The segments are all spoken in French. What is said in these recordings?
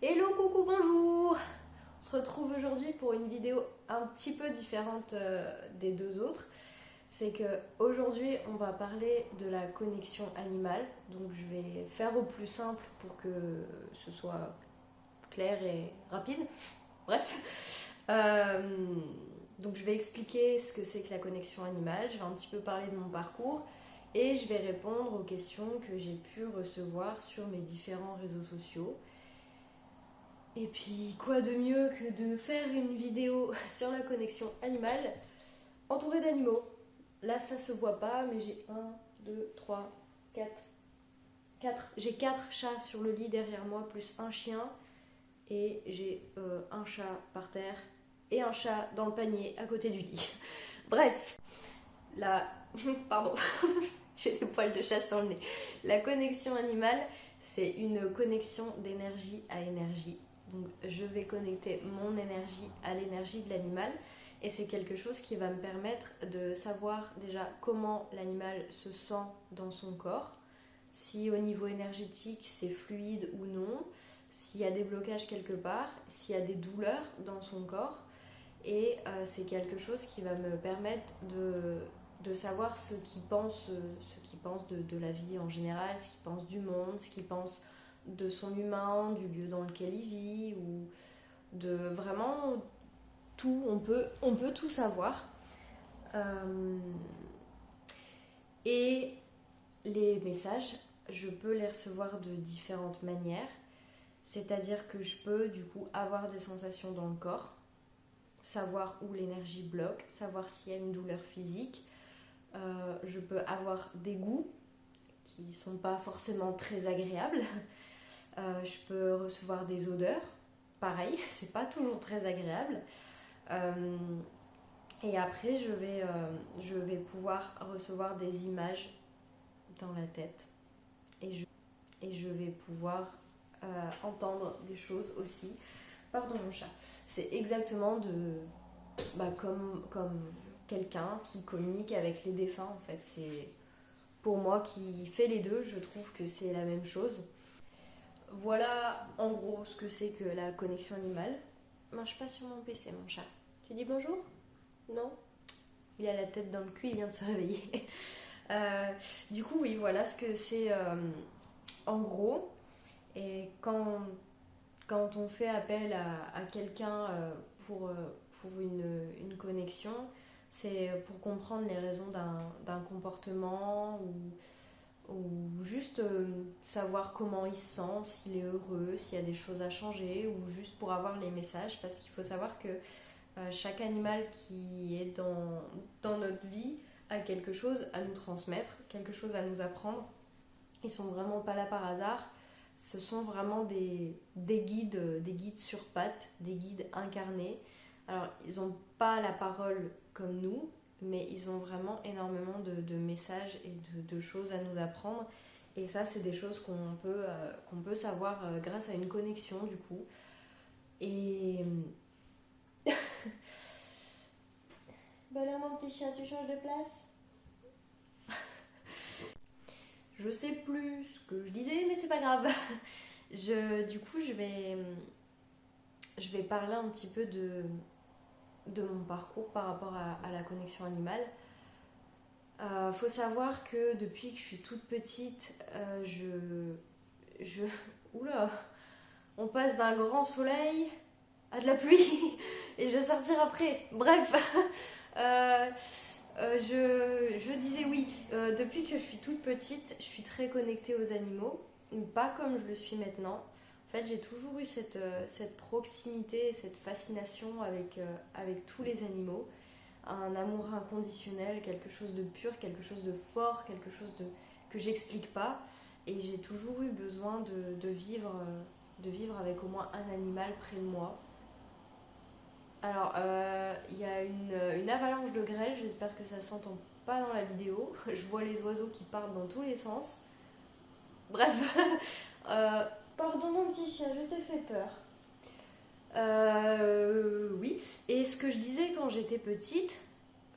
Hello, coucou, bonjour. On se retrouve aujourd'hui pour une vidéo un petit peu différente des deux autres. C'est que aujourd'hui on va parler de la connexion animale. Donc je vais faire au plus simple pour que ce soit clair et rapide. Bref. Donc je vais expliquer ce que c'est que la connexion animale. Je vais un petit peu parler de mon parcours. Et je vais répondre aux questions que j'ai pu recevoir sur mes différents réseaux sociaux. Et puis, quoi de mieux que de faire une vidéo sur la connexion animale entourée d'animaux. Là, ça se voit pas, mais j'ai 1, 2, 3, 4. J'ai 4 chats sur le lit derrière moi, plus un chien. Et j'ai un chat par terre et un chat dans le panier à côté du lit. Bref, la... Pardon, j'ai des poils de chat sur le nez. La connexion animale, c'est une connexion d'énergie à énergie. Donc je vais connecter mon énergie à l'énergie de l'animal et c'est quelque chose qui va me permettre de savoir déjà comment l'animal se sent dans son corps, si au niveau énergétique c'est fluide ou non, s'il y a des blocages quelque part, s'il y a des douleurs dans son corps et c'est quelque chose qui va me permettre de savoir ce qu'il pense, de la vie en général, ce qu'il pense du monde, ce qu'il pense de son humain, du lieu dans lequel il vit, ou de vraiment tout, on peut tout savoir. Et les messages, je peux les recevoir de différentes manières, c'est-à-dire que je peux du coup avoir des sensations dans le corps, savoir où l'énergie bloque, savoir s'il y a une douleur physique. Je peux avoir des goûts qui sont pas forcément très agréables. Je peux recevoir des odeurs, pareil, c'est pas toujours très agréable. Et après, je vais pouvoir recevoir des images dans la tête. Et je vais pouvoir entendre des choses aussi. Pardon mon chat. C'est exactement comme quelqu'un qui communique avec les défunts en fait. C'est pour moi qui fait les deux, je trouve que c'est la même chose. Voilà en gros ce que c'est que la connexion animale. Marche pas sur mon PC mon chat. Tu dis bonjour? Non? Il a la tête dans le cul, il vient de se réveiller. Du coup oui, voilà ce que c'est en gros. Et quand on fait appel à quelqu'un pour une connexion, c'est pour comprendre les raisons d'un comportement ou juste savoir comment il se sent, s'il est heureux, s'il y a des choses à changer, ou juste pour avoir les messages, parce qu'il faut savoir que chaque animal qui est dans notre vie a quelque chose à nous transmettre, quelque chose à nous apprendre. Ils sont vraiment pas là par hasard. Ce sont vraiment des guides sur pattes, des guides incarnés. Alors, ils n'ont pas la parole comme nous, mais ils ont vraiment énormément de messages et de choses à nous apprendre. Et ça, c'est des choses qu'on peut savoir grâce à une connexion, du coup. Et... Bah là, mon petit chat, tu changes de place? Je sais plus ce que je disais, mais c'est pas grave. Du coup, je vais parler un petit peu de mon parcours par rapport à la connexion animale. Faut savoir que depuis que je suis toute petite, oula, on passe d'un grand soleil à de la pluie et je vais sortir après. Bref, je disais oui, depuis que je suis toute petite, je suis très connectée aux animaux, pas comme je le suis maintenant. En fait, j'ai toujours eu cette proximité, cette fascination avec tous les animaux. Un amour inconditionnel, quelque chose de pur, quelque chose de fort, quelque chose que j'explique pas. Et j'ai toujours eu besoin de vivre avec au moins un animal près de moi. Alors, il y a une avalanche de grêle, j'espère que ça s'entend pas dans la vidéo. Je vois les oiseaux qui partent dans tous les sens. Bref, pardon mon petit chien, je te fais peur. Oui, et ce que je disais quand j'étais petite,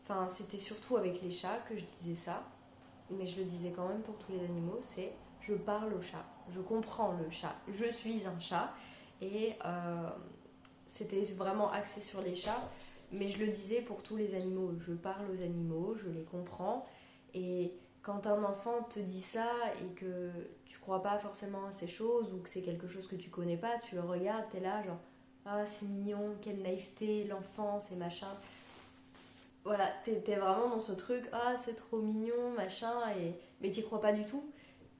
enfin c'était surtout avec les chats que je disais ça, mais je le disais quand même pour tous les animaux, c'est je parle au chat, je comprends le chat, je suis un chat et c'était vraiment axé sur les chats, mais je le disais pour tous les animaux. Je parle aux animaux, je les comprends, et quand un enfant te dit ça et que tu crois pas forcément à ces choses ou que c'est quelque chose que tu connais pas, tu le regardes, t'es là genre ah c'est mignon, quelle naïveté, l'enfance et machin. Voilà, t'es vraiment dans ce truc, ah c'est trop mignon, machin, mais t'y crois pas du tout.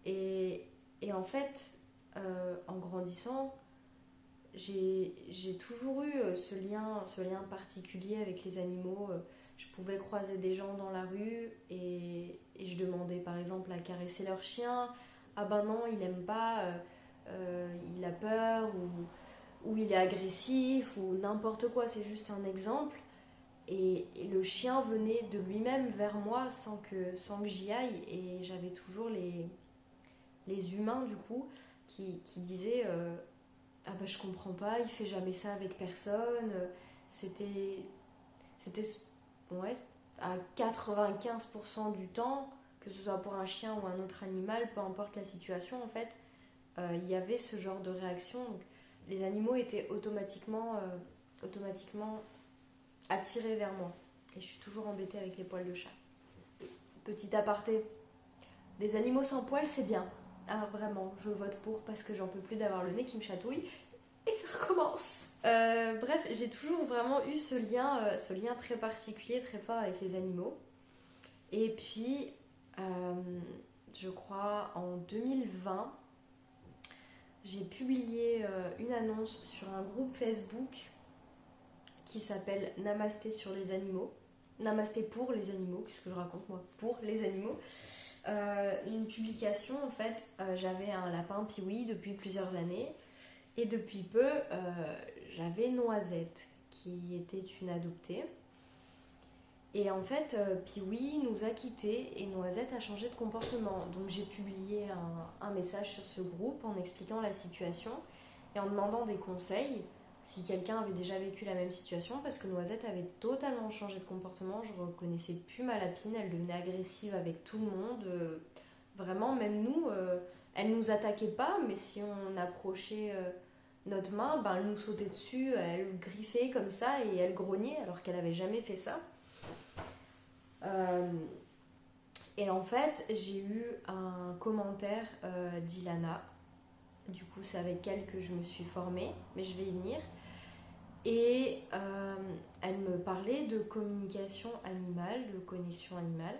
Et en fait, en grandissant, j'ai toujours eu ce lien particulier avec les animaux. Je pouvais croiser des gens dans la rue et je demandais par exemple à caresser leur chien. Ah ben non, il aime pas, il a peur ou il est agressif ou n'importe quoi, c'est juste un exemple. Et le chien venait de lui-même vers moi sans que j'y aille. Et j'avais toujours les humains du coup qui disaient ah bah je comprends pas, il fait jamais ça avec personne. C'était ouais, à 95% du temps, que ce soit pour un chien ou un autre animal, peu importe la situation en fait, il y avait ce genre de réaction. Donc, les animaux étaient automatiquement attirés vers moi. Et je suis toujours embêtée avec les poils de chat. Petit aparté, des animaux sans poils c'est bien. Ah vraiment, je vote pour parce que j'en peux plus d'avoir le nez qui me chatouille. Et ça recommence. Bref, j'ai toujours vraiment eu ce lien très particulier, très fort avec les animaux. Et puis, je crois en 2020, j'ai publié une annonce sur un groupe Facebook qui s'appelle Namasté sur les animaux. Namasté pour les animaux, qu'est-ce que je raconte moi, pour les animaux. Une publication en fait, j'avais un lapin Piwi depuis plusieurs années. Et depuis peu, j'avais Noisette, qui était une adoptée. Et en fait, Piwi nous a quittés et Noisette a changé de comportement. Donc j'ai publié un message sur ce groupe en expliquant la situation et en demandant des conseils si quelqu'un avait déjà vécu la même situation, parce que Noisette avait totalement changé de comportement. Je ne reconnaissais plus ma lapine, elle devenait agressive avec tout le monde. Vraiment, même nous, elle nous attaquait pas, mais si on approchait notre main, ben, elle nous sautait dessus, elle griffait comme ça et elle grognait alors qu'elle avait jamais fait ça. Et en fait, j'ai eu un commentaire d'Ilana. Du coup, c'est avec elle que je me suis formée, mais je vais y venir. Et elle me parlait de communication animale, de connexion animale.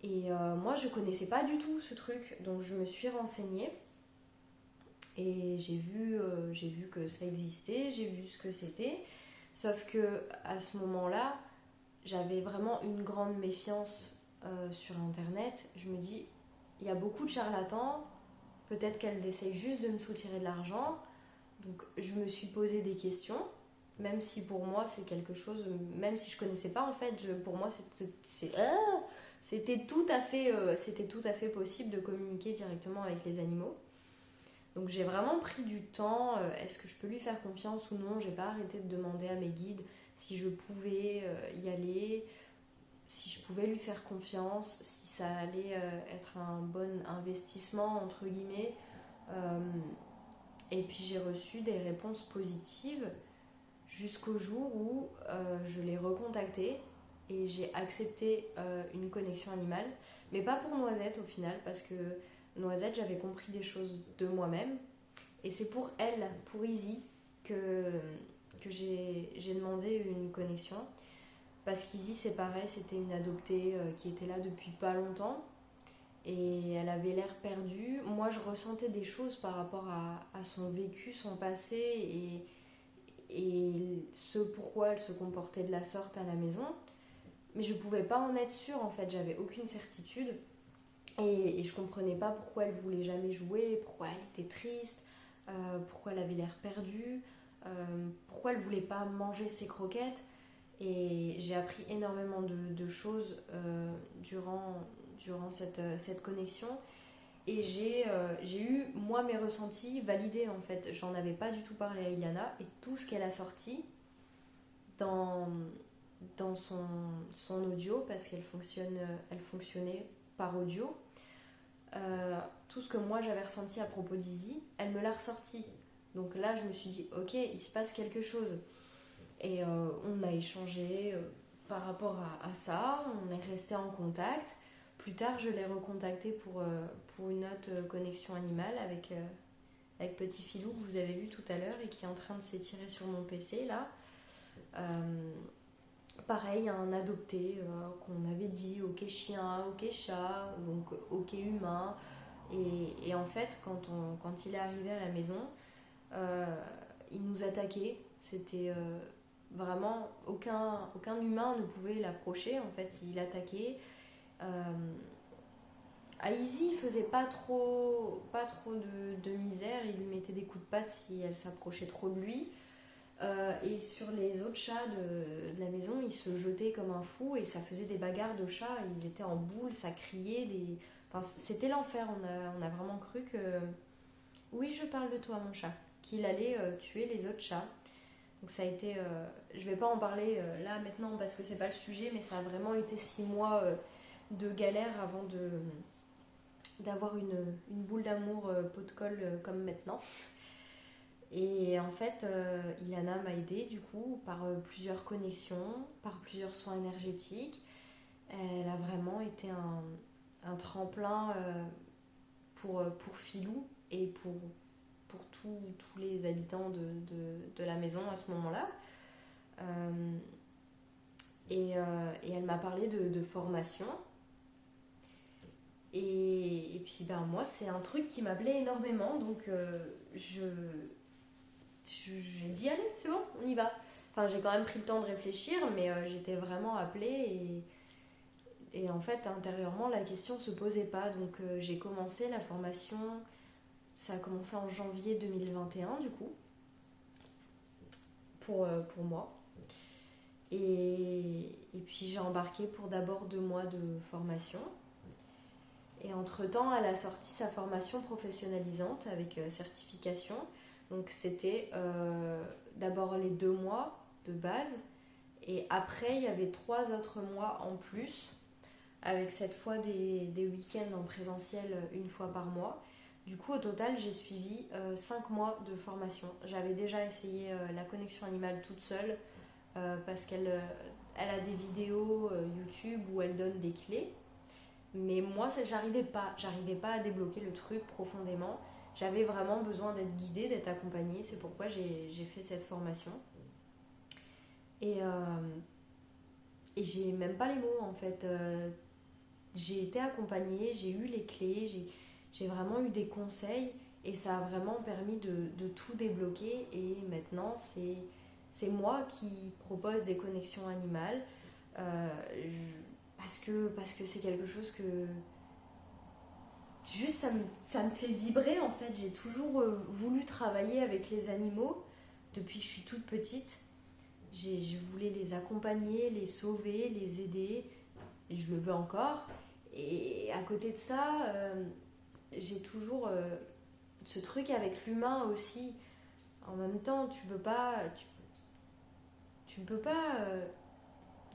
Et moi, je connaissais pas du tout ce truc, donc je me suis renseignée. Et j'ai vu que ça existait, j'ai vu ce que c'était. Sauf que à ce moment-là, j'avais vraiment une grande méfiance sur Internet. Je me dis, il y a beaucoup de charlatans, peut-être qu'elle essaye juste de me soutirer de l'argent. Donc je me suis posé des questions, même si pour moi c'est quelque chose, même si je connaissais pas en fait, pour moi c'était tout à fait possible de communiquer directement avec les animaux. Donc j'ai vraiment pris du temps, est-ce que je peux lui faire confiance ou non. J'ai pas arrêté de demander à mes guides si je pouvais y aller, si je pouvais lui faire confiance, si ça allait être un bon investissement entre guillemets. Et puis j'ai reçu des réponses positives jusqu'au jour où je l'ai recontacté et j'ai accepté une connexion animale, mais pas pour Noisette au final, parce que Noisette, j'avais compris des choses de moi-même, et c'est pour elle, pour Izzy, que j'ai demandé une connexion, parce qu'Izzy c'est pareil, c'était une adoptée qui était là depuis pas longtemps, et elle avait l'air perdue. Moi je ressentais des choses par rapport à son vécu, son passé, et ce pourquoi elle se comportait de la sorte à la maison, mais je pouvais pas en être sûre en fait, j'avais aucune certitude. Et je comprenais pas pourquoi elle voulait jamais jouer, pourquoi elle était triste, pourquoi elle avait l'air perdue, pourquoi elle voulait pas manger ses croquettes. Et j'ai appris énormément de choses durant cette connexion. Et j'ai eu, moi, mes ressentis validés en fait. J'en avais pas du tout parlé à Iliana, et tout ce qu'elle a sorti dans son audio, parce qu'elle fonctionnait par audio, tout ce que moi j'avais ressenti à propos d'Izzy, elle me l'a ressorti Donc là, je me suis dit, ok, il se passe quelque chose. Et on a échangé par rapport à ça, on est resté en contact. Plus tard, je l'ai recontacté pour une autre connexion animale avec Petit Filou que vous avez vu tout à l'heure et qui est en train de s'étirer sur mon PC là. Pareil, un adopté qu'on avait dit ok chien, ok chat, donc ok humain. Et en fait, quand il est arrivé à la maison, il nous attaquait. C'était vraiment aucun humain ne pouvait l'approcher. En fait, il attaquait. À Izzy, il faisait pas trop de misère. Il lui mettait des coups de patte si elle s'approchait trop de lui. Et sur les autres chats de la maison, ils se jetaient comme un fou et ça faisait des bagarres de chats. Ils étaient en boule, ça criait. Enfin, c'était l'enfer. On a vraiment cru que... Oui, je parle de toi, mon chat. Qu'il allait tuer les autres chats. Donc ça a été... je vais pas en parler là maintenant parce que c'est pas le sujet, mais ça a vraiment été 6 mois de galère avant d'avoir une boule d'amour pot de colle comme maintenant. Et en fait, Ilana m'a aidée du coup par plusieurs connexions, par plusieurs soins énergétiques. Elle a vraiment été un tremplin pour Filou et pour tous les habitants de la maison à ce moment-là. Et elle m'a parlé de formation. Et puis ben, moi, c'est un truc qui m'appelait énormément, donc j'ai dit allez, c'est bon, on y va. Enfin, j'ai quand même pris le temps de réfléchir, mais j'étais vraiment appelée et en fait, intérieurement, la question se posait pas. Donc j'ai commencé la formation, ça a commencé en janvier 2021 du coup, pour moi. Et puis j'ai embarqué pour d'abord 2 mois de formation. Et entre-temps, elle a sorti sa formation professionnalisante avec certification. Donc c'était d'abord les 2 mois de base. Et après, il y avait 3 autres mois en plus, avec cette fois des week-ends en présentiel 1 fois par mois. Du coup, au total, j'ai suivi 5 mois de formation. J'avais déjà essayé la connexion animale toute seule, parce qu'elle a des vidéos YouTube où elle donne des clés. Mais moi, j'arrivais pas à débloquer le truc profondément. J'avais vraiment besoin d'être guidée, d'être accompagnée. C'est pourquoi j'ai fait cette formation. Et j'ai même pas les mots en fait. J'ai été accompagnée, j'ai eu les clés, j'ai vraiment eu des conseils et ça a vraiment permis de tout débloquer. Et maintenant, c'est moi qui propose des connexions animales. Parce que c'est quelque chose que juste ça me fait vibrer en fait. J'ai toujours voulu travailler avec les animaux depuis que je suis toute petite. Je voulais les accompagner, les sauver, les aider, et je le veux encore. Et à côté de ça, j'ai toujours ce truc avec l'humain aussi. En même temps, tu peux pas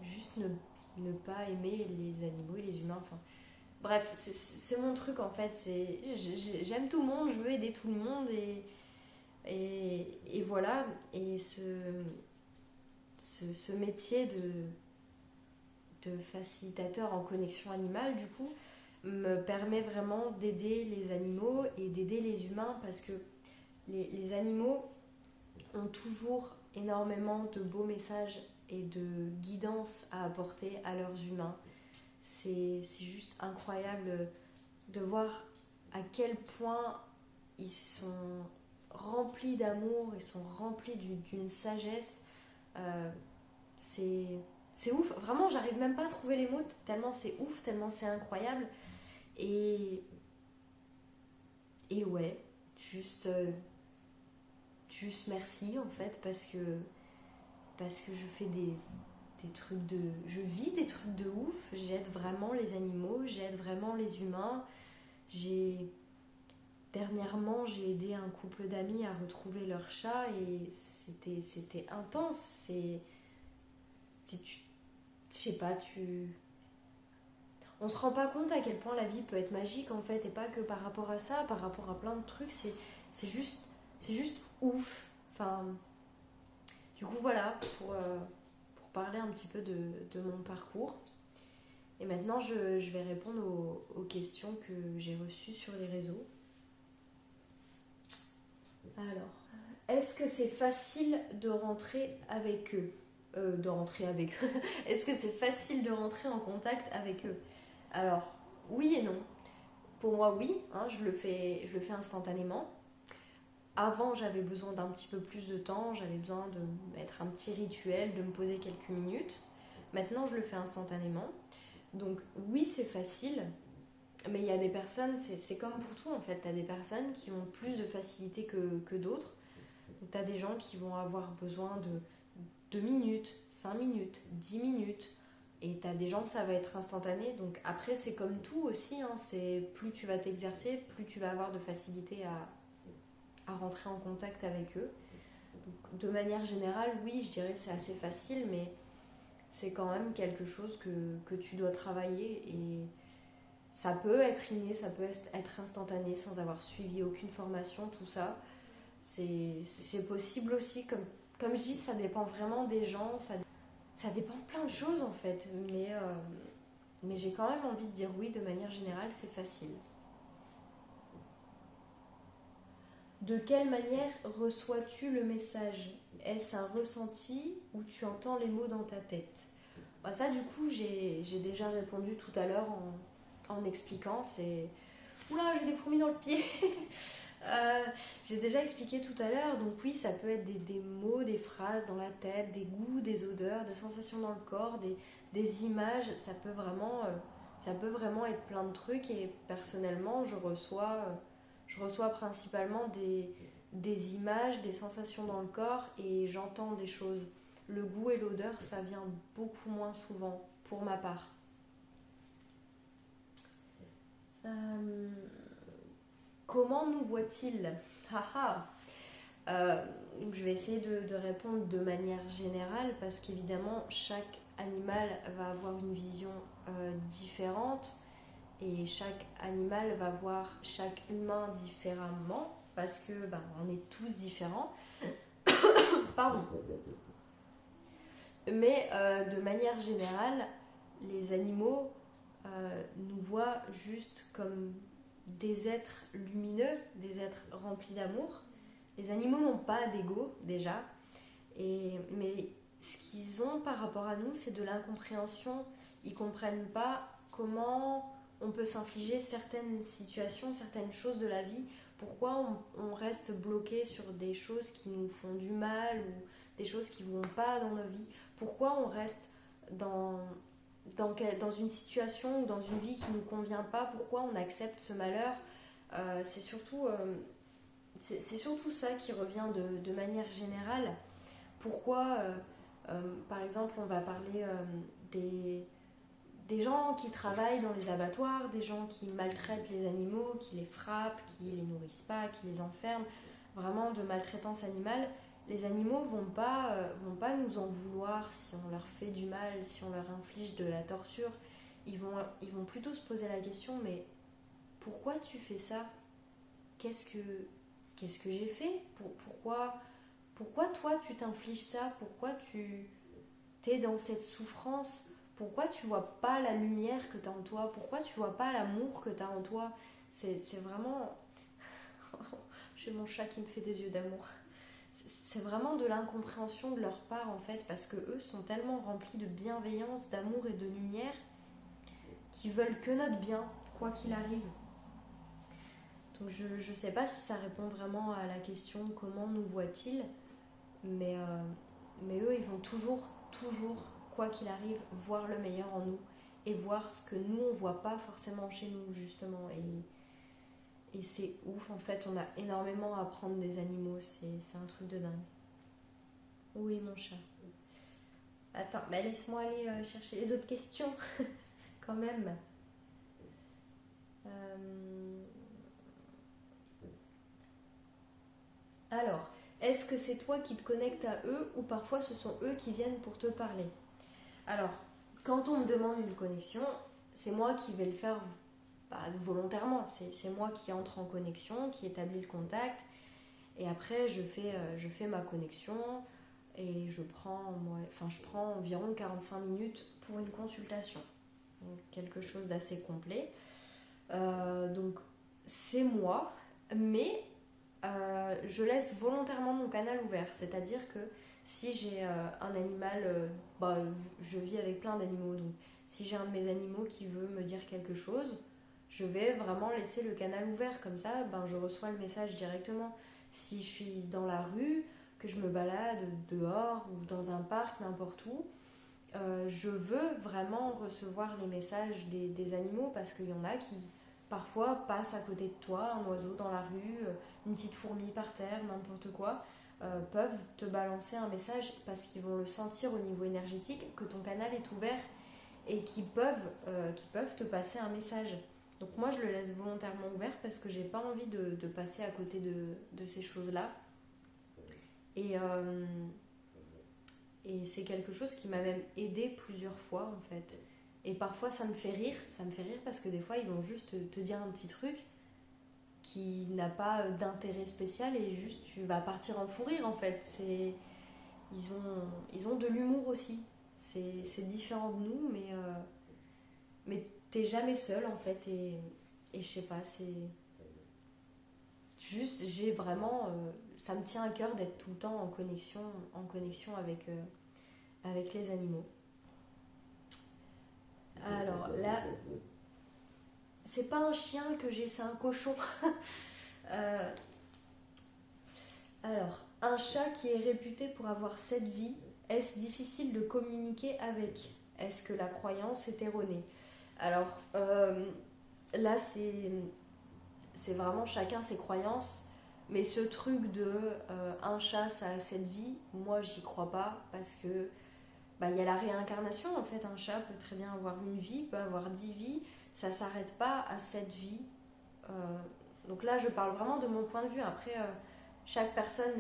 juste ne pas aimer les animaux et les humains. Enfin, bref, c'est mon truc en fait. J'aime tout le monde, je veux aider tout le monde et voilà. Et ce métier de facilitateur en connexion animale, du coup, me permet vraiment d'aider les animaux et d'aider les humains parce que les animaux ont toujours énormément de beaux messages et de guidance à apporter à leurs humains. C'est juste incroyable de voir à quel point ils sont remplis d'amour, ils sont remplis d'une sagesse. C'est ouf, vraiment j'arrive même pas à trouver les mots tellement c'est ouf, tellement c'est incroyable. Et ouais, juste merci en fait parce que je fais des trucs je vis des trucs de ouf, j'aide vraiment les animaux, j'aide vraiment les humains. Dernièrement, j'ai aidé un couple d'amis à retrouver leur chat et c'était intense. Je sais pas, on se rend pas compte à quel point la vie peut être magique en fait, et pas que par rapport à ça, par rapport à plein de trucs. C'est juste ouf. Enfin, du coup voilà, pour parler un petit peu de mon parcours. Et maintenant, je vais répondre aux questions que j'ai reçues sur les réseaux. Alors, est-ce que c'est facile de rentrer avec eux Est-ce que c'est facile de rentrer en contact avec eux? Alors, oui et non. Pour moi, oui, hein, je le fais instantanément. Avant, j'avais besoin d'un petit peu plus de temps, j'avais besoin de mettre un petit rituel, de me poser quelques minutes. Maintenant, je le fais instantanément. Donc, oui, c'est facile, mais il y a des personnes, c'est comme pour tout en fait, tu as des personnes qui ont plus de facilité que d'autres. Tu as des gens qui vont avoir besoin de 2 minutes, 5 minutes, 10 minutes. Et tu as des gens, ça va être instantané. Donc après, c'est comme tout aussi. Hein, c'est plus tu vas t'exercer, plus tu vas avoir de facilité à rentrer en contact avec eux. Donc, de manière générale, oui, je dirais que c'est assez facile, mais c'est quand même quelque chose que tu dois travailler. Et ça peut être inné, ça peut être instantané sans avoir suivi aucune formation, tout ça. C'est possible aussi, comme je dis, ça dépend vraiment des gens, ça dépend de plein de choses en fait, mais j'ai quand même envie de dire oui, de manière générale, c'est facile. De quelle manière reçois-tu le message? Est-ce un ressenti ou tu entends les mots dans ta tête? Bah ça du coup j'ai déjà répondu tout à l'heure en expliquant, c'est... Oula, j'ai des fourmis dans le pied. J'ai déjà expliqué tout à l'heure, donc oui, ça peut être des mots, des phrases dans la tête, des goûts, des odeurs, des sensations dans le corps, des images, ça peut vraiment être plein de trucs. Et personnellement, je reçois principalement des images, des sensations dans le corps, et j'entends des choses. Le goût et l'odeur, ça vient beaucoup moins souvent, pour ma part. Comment nous voit-il? Haha. Je vais essayer de répondre de manière générale parce qu'évidemment chaque animal va avoir une vision différente et chaque animal va voir chaque humain différemment parce que on est tous différents. Pardon. Mais de manière générale, les animaux nous voient juste comme des êtres lumineux, des êtres remplis d'amour. Les animaux n'ont pas d'ego déjà, mais ce qu'ils ont par rapport à nous, c'est de l'incompréhension. Ils ne comprennent pas comment on peut s'infliger certaines situations, certaines choses de la vie. Pourquoi on reste bloqué sur des choses qui nous font du mal ou des choses qui ne vont pas dans nos vies. Pourquoi on reste dans une situation ou dans une vie qui ne nous convient pas. Pourquoi on accepte ce malheur. C'est surtout ça qui revient de manière générale. Pourquoi, par exemple, on va parler des gens qui travaillent dans les abattoirs, des gens qui maltraitent les animaux, qui les frappent, qui les nourrissent pas, qui les enferment, vraiment de maltraitance animale. Les animaux vont pas nous en vouloir si on leur fait du mal, si on leur inflige de la torture. Ils vont plutôt se poser la question, mais pourquoi tu fais ça? Qu'est-ce que j'ai fait? Pourquoi toi tu t'infliges ça? Pourquoi tu t'es dans cette souffrance? Pourquoi tu vois pas la lumière que tu as en toi? Pourquoi tu vois pas l'amour que tu as en toi? C'est vraiment... J'ai mon chat qui me fait des yeux d'amour. C'est vraiment de l'incompréhension de leur part en fait, parce que eux sont tellement remplis de bienveillance, d'amour et de lumière qu'ils veulent que notre bien, quoi qu'il arrive. Donc je sais pas si ça répond vraiment à la question comment nous voient-ils, mais eux ils vont toujours, quoi qu'il arrive, voir le meilleur en nous et voir ce que nous on voit pas forcément chez nous justement. Et c'est ouf, en fait, on a énormément à apprendre des animaux, c'est un truc de dingue. Oui, mon chat. Attends, laisse-moi aller chercher les autres questions, quand même. Alors, est-ce que c'est toi qui te connectes à eux ou parfois ce sont eux qui viennent pour te parler? Alors, quand on me demande une connexion, c'est moi qui vais le faire volontairement. C'est moi qui entre en connexion, qui établit le contact. Et après, je fais ma connexion et je prends environ 45 minutes pour une consultation. Donc, quelque chose d'assez complet. Donc, c'est moi, mais je laisse volontairement mon canal ouvert. C'est-à-dire que si j'ai un animal, je vis avec plein d'animaux, donc si j'ai un de mes animaux qui veut me dire quelque chose, je vais vraiment laisser le canal ouvert. Comme ça, je reçois le message directement. Si je suis dans la rue, que je me balade dehors ou dans un parc, n'importe où, je veux vraiment recevoir les messages des animaux, parce qu'il y en a qui parfois passent à côté de toi, un oiseau dans la rue, une petite fourmi par terre, n'importe quoi, peuvent te balancer un message parce qu'ils vont le sentir au niveau énergétique que ton canal est ouvert et qui peuvent te passer un message. Donc moi je le laisse volontairement ouvert parce que j'ai pas envie de passer à côté de ces choses-là. Et c'est quelque chose qui m'a même aidée plusieurs fois en fait. Et parfois ça me fait rire parce que des fois ils vont juste te dire un petit truc qui n'a pas d'intérêt spécial et juste tu vas partir en fou rire en fait. Ils ont de l'humour aussi. C'est différent de nous, mais t'es jamais seul en fait. Et je sais pas, c'est juste, j'ai vraiment, ça me tient à cœur d'être tout le temps en connexion avec les animaux. Alors là, c'est pas un chien que j'ai, c'est un cochon. Alors, un chat qui est réputé pour avoir 7 vies, est-ce difficile de communiquer avec? Est-ce que la croyance est erronée? Alors, là, c'est vraiment chacun ses croyances. Mais ce truc de un chat, ça a 7 vies, moi, j'y crois pas. Parce que y a la réincarnation, en fait. Un chat peut très bien avoir une vie, peut avoir 10 vies. Ça s'arrête pas à 7 vies. Donc là, je parle vraiment de mon point de vue. Après, chaque personne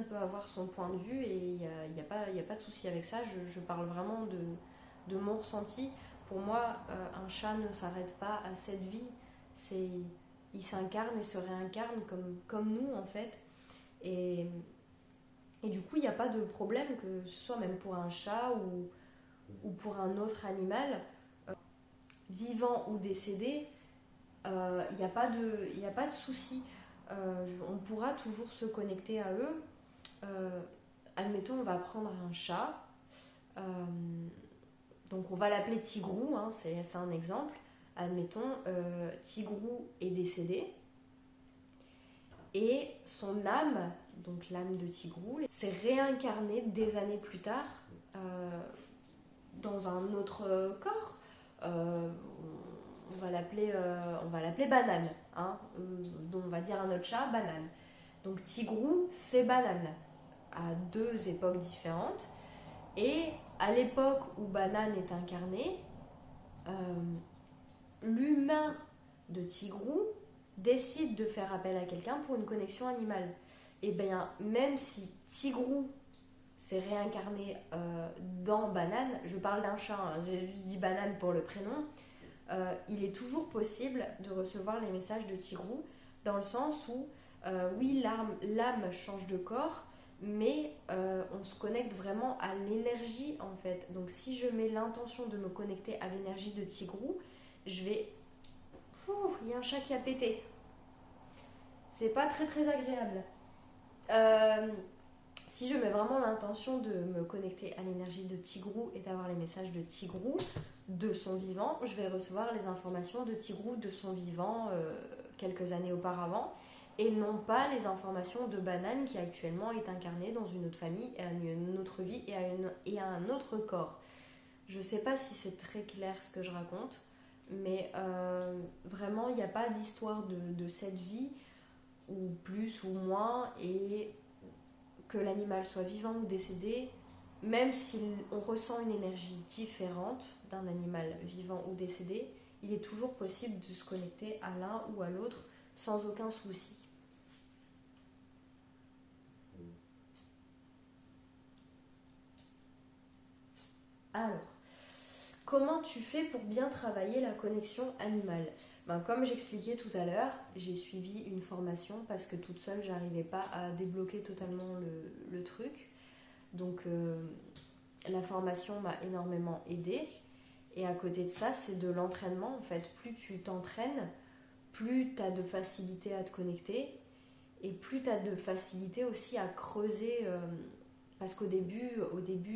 peut avoir son point de vue et il n'y a pas de souci avec ça. Je parle vraiment de mon ressenti. Pour moi, un chat ne s'arrête pas à 7 vies. Il s'incarne et se réincarne comme nous, en fait. Et du coup, il n'y a pas de problème, que ce soit même pour un chat ou pour un autre animal, vivant ou décédé, il n'y a pas de souci. On pourra toujours se connecter à eux. Admettons, on va prendre un chat. Donc on va l'appeler Tigrou, hein, c'est un exemple. Admettons, Tigrou est décédé. Et son âme, donc l'âme de Tigrou, s'est réincarnée des années plus tard dans un autre corps. On va l'appeler Banane, hein, donc on va dire à notre chat Banane. Donc Tigrou, c'est Banane, à 2 époques différentes. Et à l'époque où Banane est incarnée, l'humain de Tigrou décide de faire appel à quelqu'un pour une connexion animale. Et bien, même si Tigrou s'est réincarné dans Banane, je parle d'un chat, hein, j'ai juste dit Banane pour le prénom, il est toujours possible de recevoir les messages de Tigrou, dans le sens où, oui, l'âme change de corps, mais on se connecte vraiment à l'énergie, en fait. Donc si je mets l'intention de me connecter à l'énergie de Tigrou, je vais... il y a un chat qui a pété. C'est pas très très agréable. Si je mets vraiment l'intention de me connecter à l'énergie de Tigrou et d'avoir les messages de Tigrou, de son vivant, je vais recevoir les informations de Tigrou de son vivant quelques années auparavant, et non pas les informations de Banane qui actuellement est incarnée dans une autre famille, et à une autre vie et à un autre corps. Je sais pas si c'est très clair ce que je raconte, mais vraiment il n'y a pas d'histoire de cette vie, ou plus ou moins, et que l'animal soit vivant ou décédé, même si on ressent une énergie différente d'un animal vivant ou décédé, il est toujours possible de se connecter à l'un ou à l'autre sans aucun souci. Alors, comment tu fais pour bien travailler la connexion animale? Comme j'expliquais tout à l'heure, j'ai suivi une formation parce que toute seule, j'arrivais pas à débloquer totalement le truc. Donc la formation m'a énormément aidée. Et à côté de ça, c'est de l'entraînement en fait. Plus tu t'entraînes, plus tu as de facilité à te connecter et plus tu as de facilité aussi à creuser. Parce qu'au début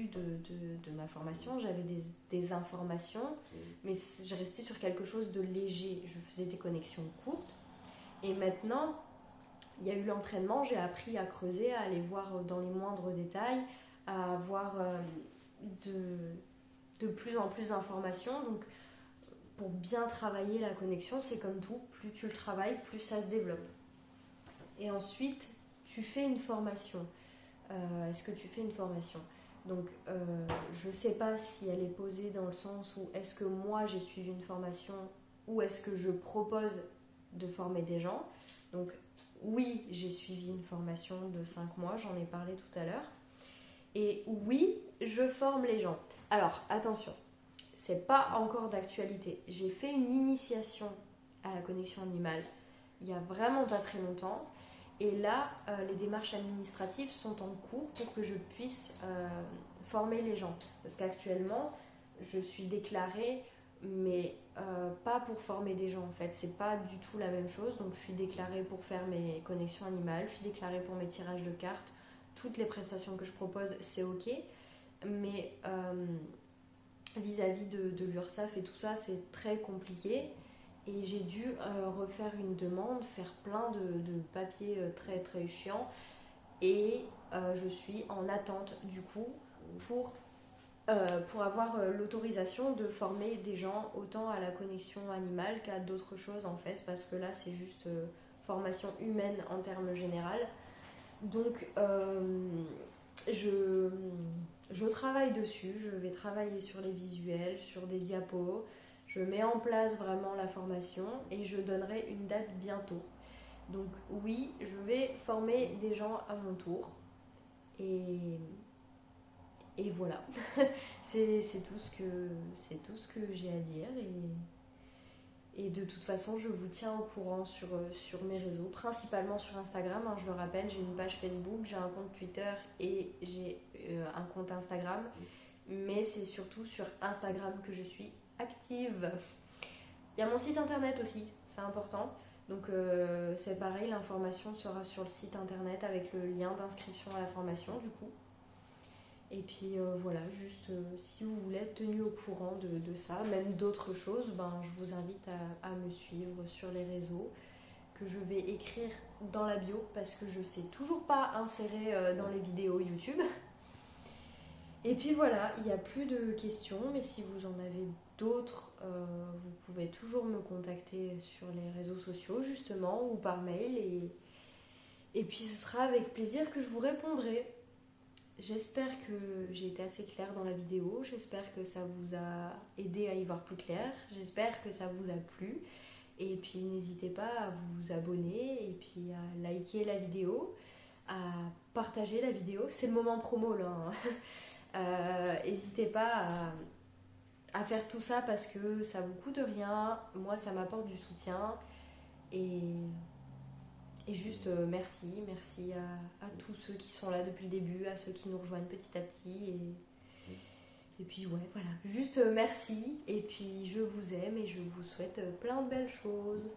de ma formation, j'avais des informations, mais je restais sur quelque chose de léger. Je faisais des connexions courtes. Et maintenant, il y a eu l'entraînement, j'ai appris à creuser, à aller voir dans les moindres détails, à avoir de plus en plus d'informations. Donc, pour bien travailler la connexion, c'est comme tout, plus tu le travailles, plus ça se développe. Et ensuite, tu fais une formation. Est-ce que tu fais une formation? Donc, je ne sais pas si elle est posée dans le sens où est-ce que moi j'ai suivi une formation ou est-ce que je propose de former des gens. Donc, oui, j'ai suivi une formation de 5 mois, j'en ai parlé tout à l'heure. Et oui, je forme les gens. Alors, attention, c'est pas encore d'actualité. J'ai fait une initiation à la connexion animale il y a vraiment pas très longtemps. Et là, les démarches administratives sont en cours pour que je puisse former les gens. Parce qu'actuellement, je suis déclarée, mais pas pour former des gens en fait. C'est pas du tout la même chose. Donc je suis déclarée pour faire mes connexions animales, je suis déclarée pour mes tirages de cartes. Toutes les prestations que je propose, c'est ok. Mais vis-à-vis de l'URSSAF et tout ça, c'est très compliqué. Et j'ai dû refaire une demande, faire plein de papiers très très chiants. Et je suis en attente du coup pour avoir l'autorisation de former des gens autant à la connexion animale qu'à d'autres choses en fait. Parce que là c'est juste formation humaine en termes général. Donc je travaille dessus, je vais travailler sur les visuels, sur des diapos. Je mets en place vraiment la formation et je donnerai une date bientôt. Donc oui, je vais former des gens à mon tour. Et voilà. c'est tout ce que j'ai à dire. Et de toute façon, je vous tiens au courant sur mes réseaux, principalement sur Instagram. Je le rappelle, j'ai une page Facebook, j'ai un compte Twitter et j'ai un compte Instagram. Mais c'est surtout sur Instagram que je suis active. Il y a mon site internet aussi, c'est important. Donc c'est pareil, l'information sera sur le site internet avec le lien d'inscription à la formation du coup. Et puis voilà, juste si vous voulez être tenu au courant de ça, même d'autres choses, je vous invite à me suivre sur les réseaux que je vais écrire dans la bio parce que je ne sais toujours pas insérer dans les vidéos YouTube. Et puis voilà, il n'y a plus de questions, mais si vous en avez d'autres, vous pouvez toujours me contacter sur les réseaux sociaux justement ou par mail et puis ce sera avec plaisir que je vous répondrai. J'espère que j'ai été assez claire dans la vidéo, j'espère que ça vous a aidé à y voir plus clair, j'espère que ça vous a plu et puis n'hésitez pas à vous abonner et puis à liker la vidéo, à partager la vidéo, c'est le moment promo là. N'hésitez pas à faire tout ça parce que ça vous coûte rien, moi ça m'apporte du soutien et juste merci à tous ceux qui sont là depuis le début, à ceux qui nous rejoignent petit à petit et puis ouais voilà, juste merci et puis je vous aime et je vous souhaite plein de belles choses.